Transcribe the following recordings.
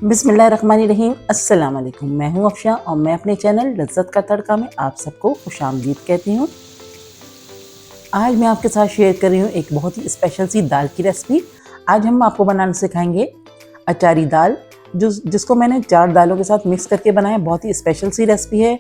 बिस्मिल्लाहिर्रहमानिर्रहीम। अस्सलाम वालेकुम। मैं हूं अफशा और मैं अपने चैनल लज्जत का तड़का में आप सबको खुशामदीद कहती हूं। आज मैं आपके साथ शेयर कर रही हूं एक बहुत ही स्पेशल सी दाल की रेसिपी। आज हम आपको बनाना सिखाएंगे अचारी दाल, जिसको मैंने 4 दालों के साथ मिक्स करके बनाया। बहुत ही स्पेशल सी रेसिपी है।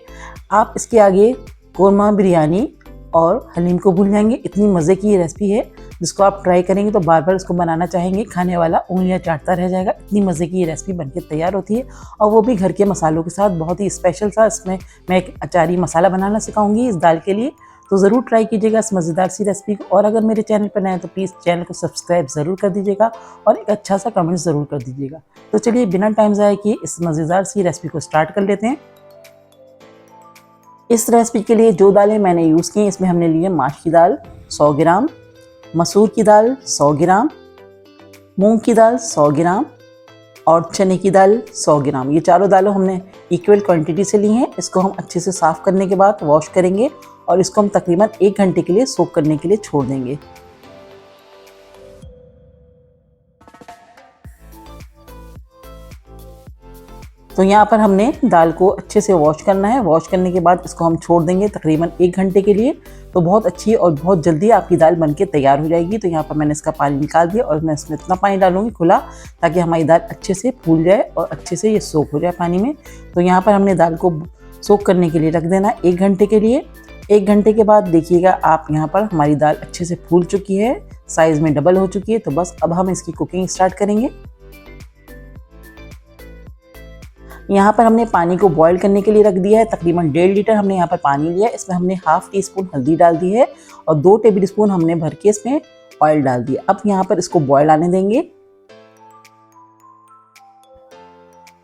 आप इसके आगे कोरमा बिरयानी और हलीम को भूल जाएंगे। इतनी मज़े की ये रेसिपी है जिसको आप ट्राई करेंगे तो बार बार इसको बनाना चाहेंगे, खाने वाला उंगलियां चाटता रह जाएगा। इतनी मज़े की ये रेसिपी बनके तैयार होती है और वो भी घर के मसालों के साथ। बहुत ही स्पेशल सा इसमें मैं एक अचारी मसाला बनाना सिखाऊंगी इस दाल के लिए, तो ज़रूर ट्राई कीजिएगा इस मज़ेदार सी रेसिपी को। और अगर मेरे चैनल पर नए हैं तो प्लीज़ चैनल को सब्सक्राइब ज़रूर कर दीजिएगा और एक अच्छा सा कमेंट ज़रूर कर दीजिएगा। तो चलिए बिना टाइम ज़ाया किए इस मज़ेदार सी रेसिपी को स्टार्ट कर लेते हैं। इस रेसिपी के लिए जो दालें मैंने यूज़ की, इसमें हमने लिए माश की दाल 100 ग्राम, मसूर की दाल 100 ग्राम, मूंग की दाल 100 ग्राम और चने की दाल 100 ग्राम। ये चारों दालों हमने इक्वल क्वांटिटी से ली हैं। इसको हम अच्छे से साफ़ करने के बाद वॉश करेंगे और इसको हम तकरीबन 1 घंटे के लिए सोक करने के लिए छोड़ देंगे। तो यहाँ पर हमने दाल को अच्छे से वॉश करना है। वॉश करने के बाद इसको हम छोड़ देंगे तकरीबन 1 घंटे के लिए। तो बहुत अच्छी और बहुत जल्दी आपकी दाल बनके तैयार हो जाएगी। तो यहाँ पर मैंने इसका पानी निकाल दिया और मैं इसमें इतना पानी डालूंगी खुला, ताकि हमारी दाल अच्छे से फूल जाए और अच्छे से ये सोख हो जाए पानी में। तो यहाँ पर हमने दाल को सोख करने के लिए रख देना 1 घंटे के लिए। 1 घंटे के बाद देखिएगा आप, यहाँ पर हमारी दाल अच्छे से फूल चुकी है, साइज़ में डबल हो चुकी है। तो बस अब हम इसकी कुकिंग स्टार्ट करेंगे। यहाँ पर हमने पानी को बॉईल करने के लिए रख दिया है। तकरीबन 1.5 लीटर हमने यहाँ पर पानी लिया है। इसमें हमने ½ टीस्पून हल्दी डाल दी है और 2 टेबलस्पून हमने भर के इसमें ऑयल डाल दिया। अब यहाँ पर इसको बॉईल आने देंगे।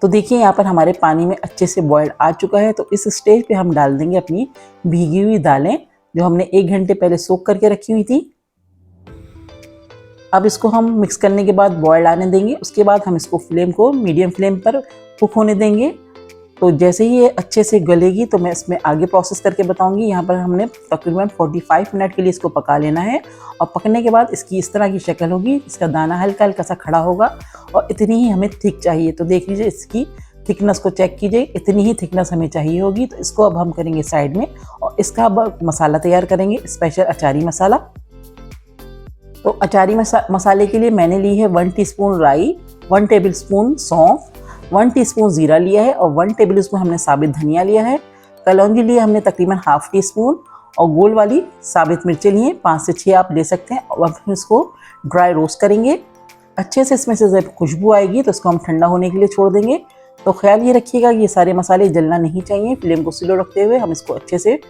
तो देखिए यहाँ पर हमारे पानी में अच्छे से बॉईल आ चुका है। तो इस स्टेज पे हम डाल देंगे अपनी भीगी हुई दालें, जो हमने 1 घंटे पहले सोक करके रखी हुई थी। अब इसको हम मिक्स करने के बाद बॉईल आने देंगे। उसके बाद हम इसको फ्लेम को मीडियम फ्लेम पर कुक होने देंगे। तो जैसे ही ये अच्छे से गलेगी तो मैं इसमें आगे प्रोसेस करके बताऊंगी। यहाँ पर हमने तकरीबन 45 मिनट के लिए इसको पका लेना है और पकने के बाद इसकी इस तरह की शक्ल होगी। इसका दाना हल्का हल्का सा खड़ा होगा और इतनी ही हमें थिक चाहिए। तो देख लीजिए, इसकी थिकनेस को चेक कीजिए, इतनी ही थिकनेस हमें चाहिए होगी। तो इसको अब हम करेंगे साइड में और इसका अब मसाला तैयार करेंगे, स्पेशल अचारी मसाला। तो अचारी मसाले के लिए मैंने ली है 1 टीस्पून राई, 1 टेबलस्पून सौंफ, 1 टीस्पून ज़ीरा लिया है और 1 टेबलस्पून हमने साबित धनिया लिया है। कलौंजी लिए हमने तकरीबन ½ टीस्पून और गोल वाली साबित मिर्चें लिए 5 से 6 आप ले सकते हैं। और अब हम इसको ड्राई रोस्ट करेंगे अच्छे से। इसमें से जब खुशबू आएगी तो इसको हम ठंडा होने के लिए छोड़ देंगे। तो ख्याल ये रखिएगा कि ये सारे मसाले जलना नहीं चाहिए। फ्लेम को स्लो रखते हुए हम इसको अच्छे से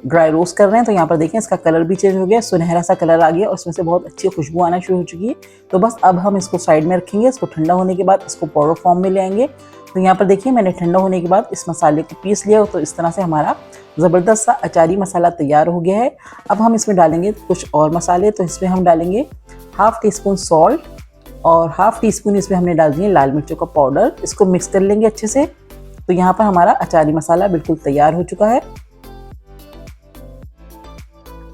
ड्राई रोस्ट कर रहे हैं। तो यहाँ पर देखें, इसका कलर भी चेंज हो गया, सुनहरा सा कलर आ गया और इसमें से बहुत अच्छी खुशबू आना शुरू हो चुकी है। तो बस अब हम इसको साइड में रखेंगे। इसको ठंडा होने के बाद इसको पाउडर फॉर्म में ले आएंगे। तो यहाँ पर देखिए, मैंने ठंडा होने के बाद इस मसाले को पीस लिया। तो इस तरह से हमारा ज़बरदस्त सा अचारी मसाला तैयार हो गया है। अब हम इसमें डालेंगे कुछ और मसाले। तो इसमें हम डालेंगे ½ टीस्पून सॉल्ट और ½ टीस्पून इसमें हमने डाल दिए लाल मिर्चों का पाउडर। इसको मिक्स कर लेंगे अच्छे से। तो यहाँ पर हमारा अचारी मसाला बिल्कुल तैयार हो चुका है।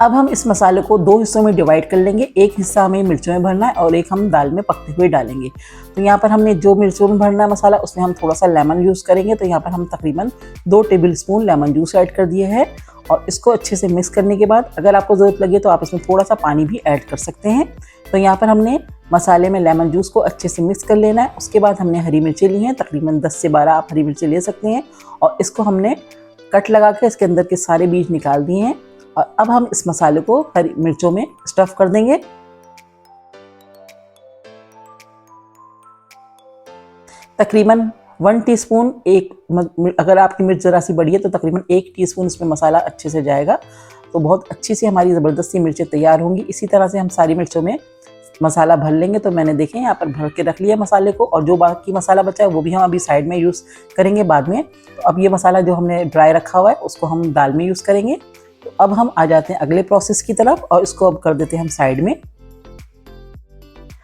अब हम इस मसाले को 2 हिस्सों में डिवाइड कर लेंगे। एक हिस्सा हमें मिर्चों में भरना है और एक हम दाल में पकते हुए डालेंगे। तो यहाँ पर हमने जो मिर्चों में भरना है मसाला, उसमें हम थोड़ा सा लेमन यूज़ करेंगे। तो यहाँ पर हम तकरीबन 2 टेबलस्पून लेमन जूस ऐड कर दिए है और इसको अच्छे से मिक्स करने के बाद अगर आपको ज़रूरत लगे तो आप इसमें थोड़ा सा पानी भी ऐड कर सकते हैं। तो यहाँ पर हमने मसाले में लेमन जूस को अच्छे से मिक्स कर लेना है। उसके बाद हमने हरी मिर्चें ली हैं, तकरीबन 10 से 12 आप हरी मिर्चें ले सकते हैं और इसको हमने कट लगा के इसके अंदर के सारे बीज निकाल दिए हैं। और अब हम इस मसाले को हरी मिर्चों में स्टफ़ कर देंगे। तकरीबन 1 टीस्पून, अगर आपकी मिर्च ज़रा सी बड़ी है तो तकरीबन 1 टीस्पून इसमें मसाला अच्छे से जाएगा। तो बहुत अच्छी सी हमारी ज़बरदस्त सी मिर्चें तैयार होंगी। इसी तरह से हम सारी मिर्चों में मसाला भर लेंगे। तो मैंने देखें यहाँ पर भर के रख लिया मसाले को और जो बाकी मसाला बचा है वो भी हम अभी साइड में यूज़ करेंगे बाद में। तो अब ये मसाला जो हमने ड्राई रखा हुआ है उसको हम दाल में यूज़ करेंगे। तो अब हम आ जाते हैं अगले प्रोसेस की तरफ और इसको अब कर देते हैं हम साइड में।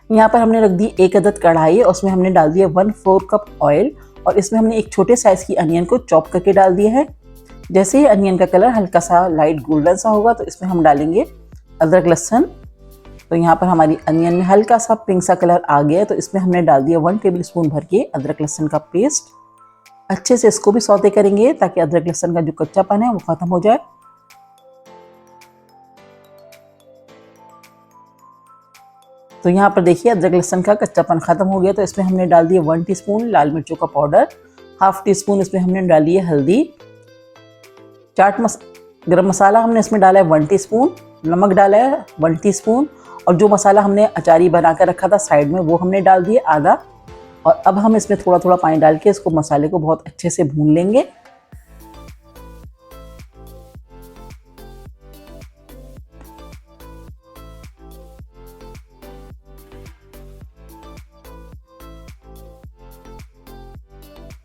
यहाँ पर हमने रख दी 1 अदद कढ़ाई और उसमें हमने डाल दिया 1/4 कप ऑयल और इसमें हमने एक छोटे साइज़ की अनियन को चॉप करके डाल दिया है। जैसे ही अनियन का कलर हल्का सा लाइट गोल्डन सा होगा तो इसमें हम डालेंगे अदरक लहसुन तो यहाँ पर हमारी अनियन में हल्का सा पिंक सा कलर आ गया है, तो इसमें हमने डाल दिया 1 टेबल स्पून भर के अदरक लहसुन का पेस्ट। अच्छे से इसको भी सौते करेंगे ताकि अदरक लहसुन का जो कच्चापन है वो खत्म हो जाए। तो यहाँ पर देखिए अदरक लहसुन का कच्चापन खत्म हो गया, तो इसमें हमने डाल दिया 1 टीस्पून लाल मिर्चों का पाउडर, हाफ टी स्पून इसमें हमने डाली है हल्दी, गरम मसाला हमने इसमें डाला है 1 टीस्पून, नमक डाला है 1 टीस्पून, और जो मसाला हमने अचारी बना कर रखा था साइड में वो हमने डाल दिया आधा। और अब हम इसमें थोड़ा थोड़ा पानी डाल के इसको मसाले को बहुत अच्छे से भून लेंगे।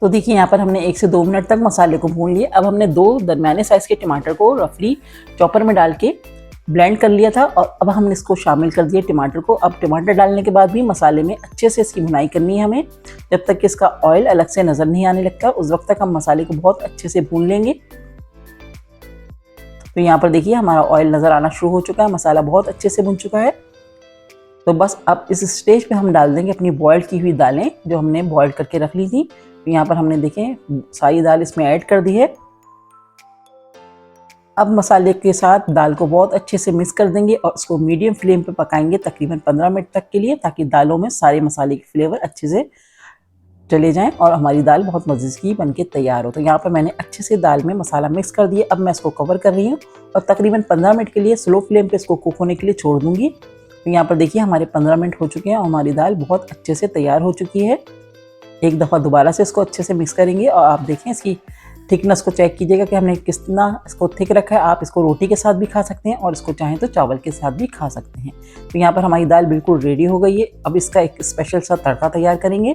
तो देखिए यहाँ पर हमने 1 से 2 मिनट तक मसाले को भून लिए। अब हमने 2 दरमियाने साइज़ के टमाटर को रफली चॉपर में डाल के ब्लेंड कर लिया था, और अब हमने इसको शामिल कर दिया टमाटर को। अब टमाटर डालने के बाद भी मसाले में अच्छे से इसकी भुनाई करनी है हमें, जब तक कि इसका ऑयल अलग से नज़र नहीं आने लगता, उस वक्त तक हम मसाले को बहुत अच्छे से भून लेंगे। तो यहाँ पर देखिए हमारा ऑयल नज़र आना शुरू हो चुका है, मसाला बहुत अच्छे से भुन चुका है। तो बस अब इस स्टेज पे हम डाल देंगे अपनी बॉयल की हुई दालें जो हमने बॉयल करके रख ली थी। तो यहाँ पर हमने देखें सारी दाल इसमें ऐड कर दी है। अब मसाले के साथ दाल को बहुत अच्छे से मिक्स कर देंगे और इसको मीडियम फ्लेम पे पकाएंगे तकरीबन 15 मिनट तक के लिए, ताकि दालों में सारे मसाले के फ्लेवर अच्छे से चले जाएं और हमारी दाल बहुत मज़े की बन के तैयार हो। तो यहाँ पर मैंने अच्छे से दाल में मसाला मिक्स कर दिया। अब मैं इसको कवर कर रही हूँ और तकरीबन 15 मिनट के लिए स्लो फ्लेम पे इसको कुक होने के लिए छोड़ दूँगी। तो यहाँ पर देखिए हमारे 15 मिनट हो चुके हैं और हमारी दाल बहुत अच्छे से तैयार हो चुकी है। एक दफ़ा दोबारा से इसको अच्छे से मिक्स करेंगे और आप देखें इसकी थिकनेस को चेक कीजिएगा कि हमने कितना इसको थिक रखा है। आप इसको रोटी के साथ भी खा सकते हैं और इसको चाहें तो चावल के साथ भी खा सकते हैं। तो यहाँ पर हमारी दाल बिल्कुल रेडी हो गई है। अब इसका एक स्पेशल सा तड़का तैयार करेंगे।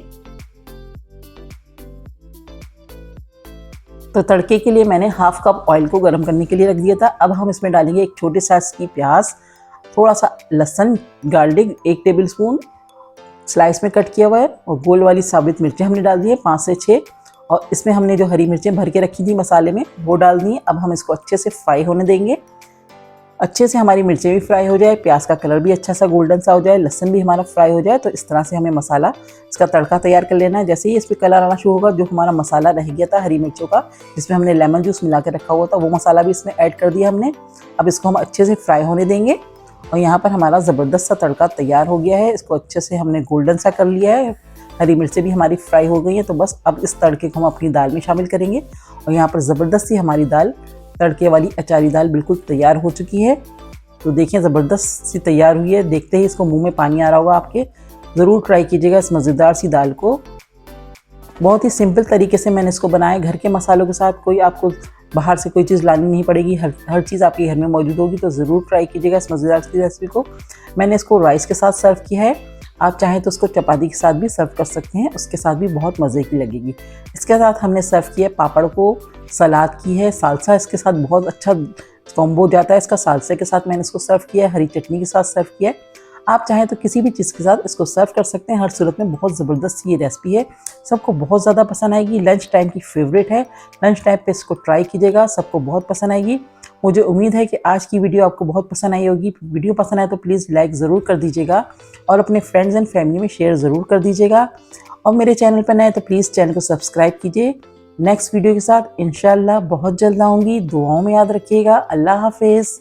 तो तड़के के लिए मैंने हाफ कप ऑयल को गर्म करने के लिए रख दिया था। अब हम इसमें डालेंगे एक छोटे साइज की प्याज, थोड़ा सा लहसुन गार्लिक 1 टेबल स्पून स्लाइस में कट किया हुआ है, और गोल वाली साबित मिर्चें हमने डाल दी है 5 से 6, और इसमें हमने जो हरी मिर्चें भर के रखी थी मसाले में वो डाल दी हैं। अब हम इसको अच्छे से फ्राई होने देंगे। अच्छे से हमारी मिर्चें भी फ्राई हो जाए, प्याज का कलर भी अच्छा सा गोल्डन सा हो जाए, लहसुन भी हमारा फ्राई हो जाए, तो इस तरह से हमें मसाला इसका तड़का तैयार कर लेना है। जैसे ही इस पर कलर आना शुरू होगा, जो हमारा मसाला रह गया था हरी मिर्चों का जिसमें हमने लेमन जूस मिला के रखा हुआ था, वो मसाला भी इसमें ऐड कर दिया हमने। अब इसको हम अच्छे से फ्राई होने देंगे और यहाँ पर हमारा ज़बरदस्त सा तड़का तैयार हो गया है। इसको अच्छे से हमने गोल्डन सा कर लिया है, हरी मिर्चें भी हमारी फ्राई हो गई हैं। तो बस अब इस तड़के को हम अपनी दाल में शामिल करेंगे और यहाँ पर ज़बरदस्त सी हमारी दाल, तड़के वाली अचारी दाल बिल्कुल तैयार हो चुकी है। तो देखिए ज़बरदस्त सी तैयार हुई है। देखते ही इसको मुंह में पानी आ रहा होगा आपके। ज़रूर ट्राई कीजिएगा इस मज़ेदार सी दाल को। बहुत ही सिंपल तरीके से मैंने इसको बनाया, घर के मसालों के साथ, कोई आपको बाहर से कोई चीज़ लानी नहीं पड़ेगी, हर चीज़ आपके घर में मौजूद होगी। तो ज़रूर ट्राई कीजिएगा इस मज़ेदार सी रेसिपी को। मैंने इसको राइस के साथ सर्व किया है, आप चाहें तो उसको चपाती के साथ भी सर्व कर सकते हैं, उसके साथ भी बहुत मज़े की लगेगी। इसके साथ हमने सर्व किया पापड़ को, सलाद की है, सालसा इसके साथ बहुत अच्छा कॉम्बो जाता है इसका। सालसे के साथ मैंने इसको सर्व किया है, हरी चटनी के साथ सर्व किया है। आप चाहें तो किसी भी चीज़ के साथ इसको सर्व कर सकते हैं। हर सूरत में बहुत ज़बरदस्त ये रेसिपी है, सबको बहुत ज़्यादा पसंद आएगी। लंच टाइम की फेवरेट है, लंच टाइम पे इसको ट्राई कीजिएगा, सबको बहुत पसंद आएगी। मुझे उम्मीद है कि आज की वीडियो आपको बहुत पसंद आई होगी। वीडियो पसंद आए तो प्लीज़ लाइक ज़रूर कर दीजिएगा और अपने फ्रेंड्स एंड फैमिली में शेयर ज़रूर कर दीजिएगा। और मेरे चैनल पर नए तो प्लीज़ चैनल को सब्सक्राइब कीजिए। नेक्स्ट वीडियो के साथ इंशाल्लाह बहुत जल्द आऊँगी। दुआओं में याद रखिएगा। अल्लाह हाफिज़।